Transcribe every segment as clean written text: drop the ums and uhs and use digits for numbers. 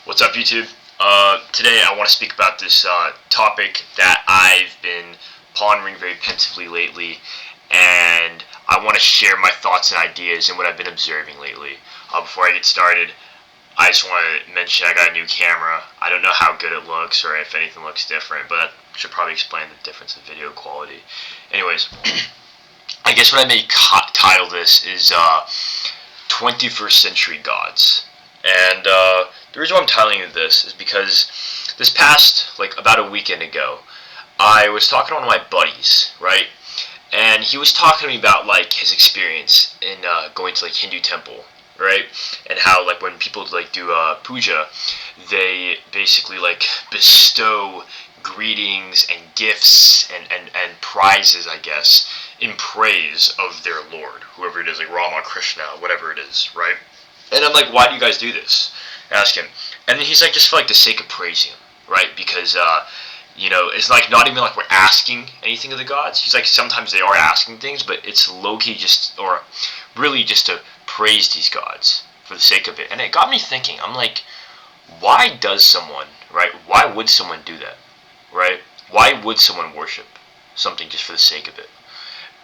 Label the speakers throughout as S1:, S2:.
S1: What's up, YouTube? Today I want to speak about this topic that I've been pondering very pensively lately, and I want to share my thoughts and ideas and what I've been observing lately. Before I get started, I just want to mention I got a new camera. I don't know how good it looks or if anything looks different, but I should probably explain the difference in video quality. Anyways, I guess what I may title this is 21st Century Gods. And the reason why I'm titling this is because this past, about a weekend ago, I was talking to one of my buddies, right? And he was talking to me about, his experience in going to, Hindu temple, right? And how, when people, do puja, they basically, bestow greetings and gifts and prizes, I guess, in praise of their Lord, whoever it is, Rama, Krishna, whatever it is, right? And I'm like, why do you guys do this? I ask him. And then he's like, just for the sake of praising him, right? Because, it's not even we're asking anything of the gods. He's like, sometimes they are asking things, but it's low-key or really just to praise these gods for the sake of it. And it got me thinking, I'm like, why does someone, right? Why would someone do that, right? Why would someone worship something just for the sake of it?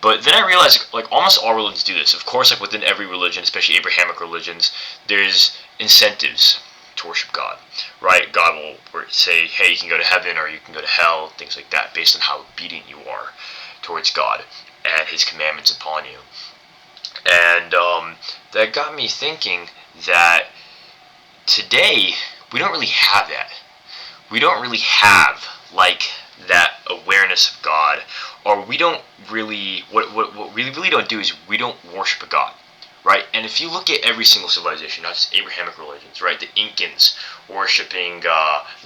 S1: But then I realized, almost all religions do this. Of course, within every religion, especially Abrahamic religions, there's incentives to worship God, right? God will say, hey, you can go to heaven or you can go to hell, things like that, based on how obedient you are towards God and His commandments upon you. And that got me thinking that today, we don't really have that. We don't really have, that awareness of God, or we don't really, what we really don't do is we don't worship a God, right? And if you look at every single civilization, not just Abrahamic religions, right? The Incans worshiping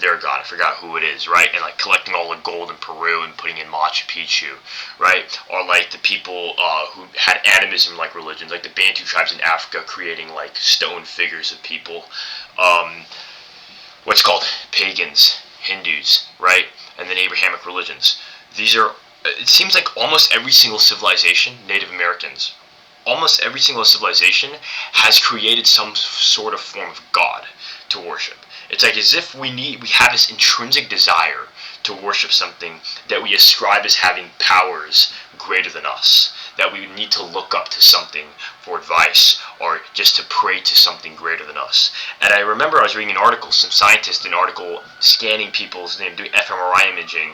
S1: their God, I forgot who it is, right? And collecting all the gold in Peru and putting in Machu Picchu, right? Or the people who had animism religions, the Bantu tribes in Africa creating stone figures of people, what's called pagans, Hindus, right? And then Abrahamic religions. These are, it seems almost every single civilization, Native Americans, almost every single civilization has created some sort of form of God to worship. It's as if we have this intrinsic desire to worship something that we ascribe as having powers greater than us, that we need to look up to something for advice or just to pray to something greater than us. And I remember I was reading an article, some scientists did an article scanning people's, doing fMRI imaging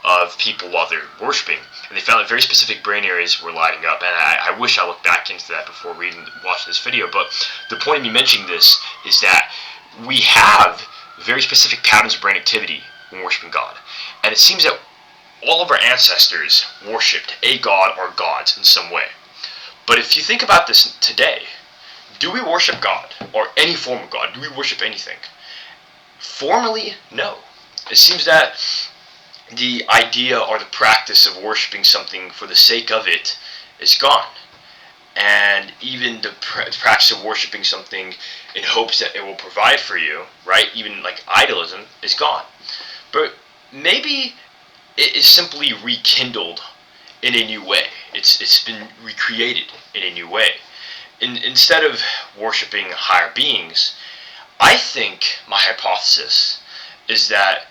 S1: of people while they're worshiping, and they found that very specific brain areas were lighting up. And I wish I looked back into that before watching this video, but the point of me mentioning this is that we have very specific patterns of brain activity when worshiping God. And it seems that all of our ancestors worshipped a god or gods in some way. But if you think about this today, do we worship God or any form of God? Do we worship anything? Formally, no. It seems that the idea or the practice of worshiping something for the sake of it is gone. And even the practice of worshiping something in hopes that it will provide for you, right? Even idolism is gone. But maybe it is simply rekindled in a new way. It's been recreated in a new way. Instead of worshiping higher beings, I think my hypothesis is that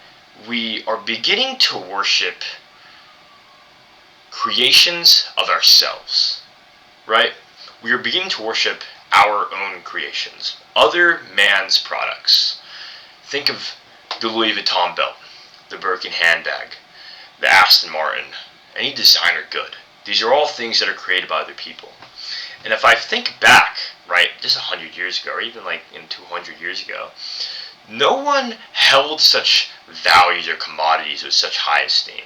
S1: we are beginning to worship creations of ourselves, right? We are beginning to worship our own creations, other man's products. Think of the Louis Vuitton belt, the Birkin handbag, the Aston Martin, any designer good. These are all things that are created by other people. And if I think back, right, just 100 years ago, or even 200 years ago, no one held such values or commodities with such high esteem,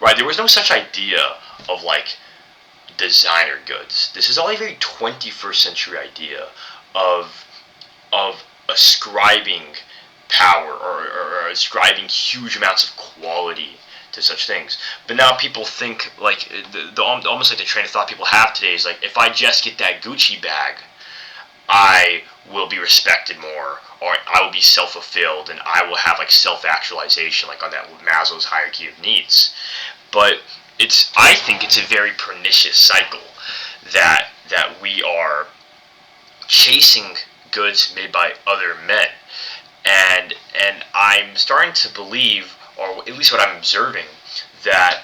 S1: right? There was no such idea of designer goods. This is all a very 21st century idea of ascribing power or ascribing huge amounts of quality to such things. But now people think almost the train of thought people have today is if I just get that Gucci bag, I will be respected more, or I will be self-fulfilled, and I will have self-actualization, on that Maslow's hierarchy of needs. But I think it's a very pernicious cycle that we are chasing goods made by other men, and I'm starting to believe, or at least what I'm observing, that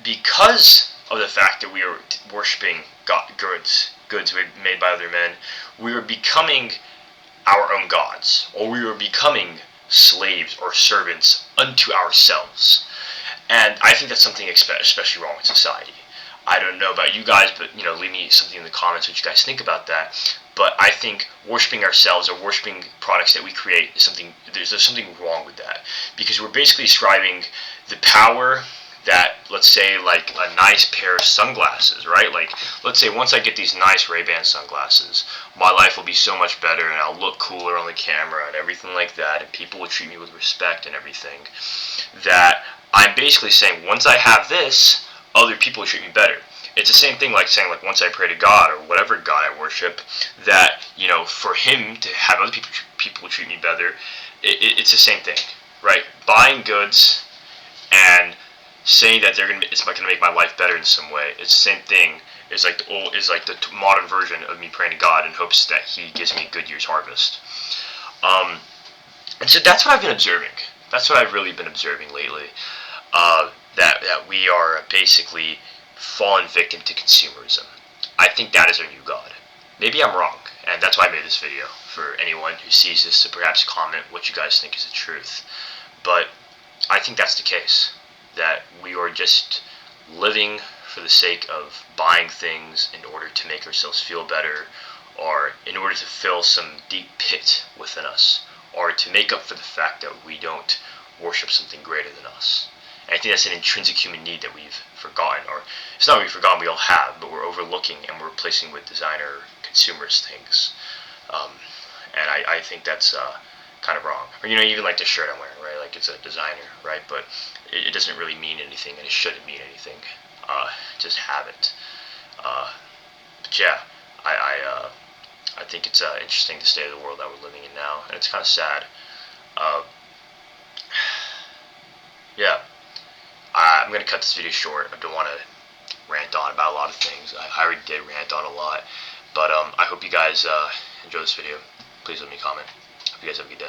S1: because of the fact that we are worshiping goods made by other men, we are becoming our own gods, or we are becoming slaves or servants unto ourselves. And I think that's something especially wrong in society. I don't know about you guys, but leave me something in the comments what you guys think about that. But I think worshiping ourselves or worshiping products that we create is something. There's something wrong with that, because we're basically ascribing the power that, let's say, like a nice pair of sunglasses, right? Like, let's say once I get these nice Ray-Ban sunglasses, my life will be so much better, and I'll look cooler on the camera and everything like that, and people will treat me with respect and everything. That I'm basically saying, once I have this, other people will treat me better. It's the same thing like saying, like, once I pray to God or whatever God I worship, that, for him to have other people treat me better, it's the same thing, right? Buying goods and saying that it's going to make my life better in some way. It's the same thing. It's like the modern version of me praying to God in hopes that He gives me a good year's harvest. And so that's what I've been observing. That's what I've really been observing lately. That we are basically fallen victim to consumerism. I think that is our new God. Maybe I'm wrong, and that's why I made this video, for anyone who sees this to perhaps comment what you guys think is the truth. But I think that's the case. That we are just living for the sake of buying things in order to make ourselves feel better, or in order to fill some deep pit within us, or to make up for the fact that we don't worship something greater than us. And I think that's an intrinsic human need that we've forgotten, or it's not that we've forgotten, we all have, but we're overlooking and we're replacing with designer consumers things. And I think that's kind of wrong. Or, even like the shirt I'm wearing, right? Like, it's a designer, right? But it doesn't really mean anything, and it shouldn't mean anything. Just have it. But yeah, I think it's interesting the state of the world that we're living in now, and it's kind of sad. Yeah, I'm going to cut this video short. I don't want to rant on about a lot of things. I already did rant on a lot. But I hope you guys enjoy this video. Please let me comment. Hope you guys have a good day.